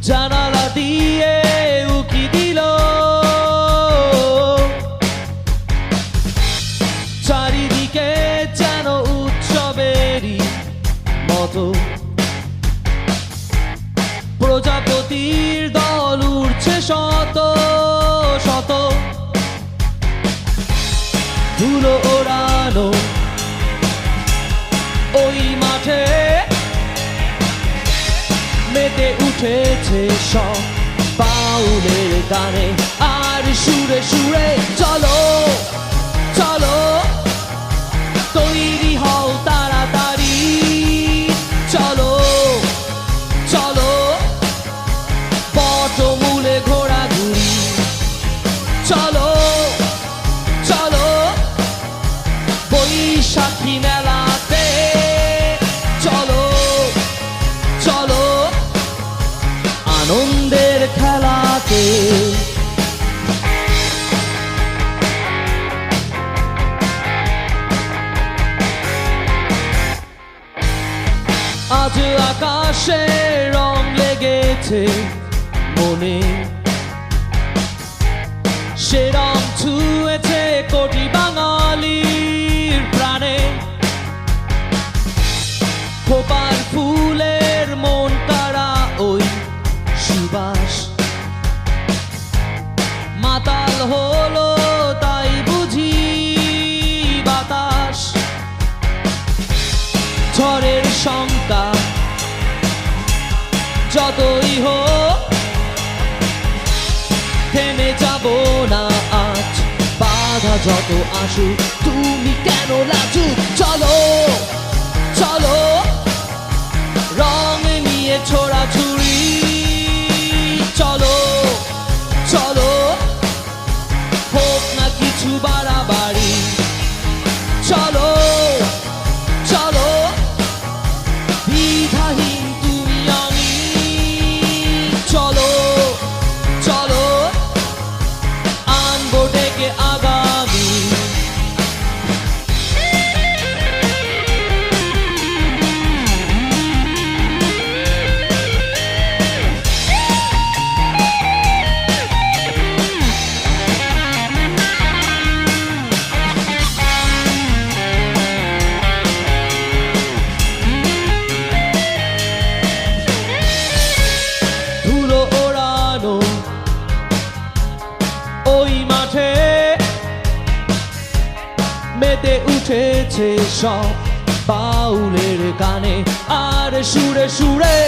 জানালা দিয়ে উকি দিল, চারিদিকে যেন উৎসবেরই মতো। প্রজাপতির দল উড়ছে শত শত, ধুলো ওড়ানো ওই মাঠে মেতে উঠেছে সব বাউলের গানে আর সুরে সুরে। চলো চলো তৈরি হও তাড়াতাড়ি, চলো চলো পটমূলে ঘোরাঘুরি, চলো চলো বৈশাখী মেলাতে, চলো চলো আনন্দের খেলাতে। আজ আকাশে রং লেগেছে মনে, সে রং ছুঁয়েছে কোটি বাঙালির প্রাণে। খোপার ফুলের মন কাড়া ওই সুবাস, মাতাল হলো তাই বুঝি বাতাস। ঝড়ের শঙ্কা যতই হোক থেমে যাব না আজ, বাধা যত আসুক তুমি কেন লাজুক। চলো চলো রং নিয়ে ছোড়াছুড়ি, চলো চলো হোক না কিছু বাড়াবাড়ি, চলো চলো দ্বিধাহীন তুমি আমি, চলো চলো আনবো ডেকে আগামী। ওই মাঠে মেতে উঠেছে সব বাউলের গানে আর সুরে সুরে।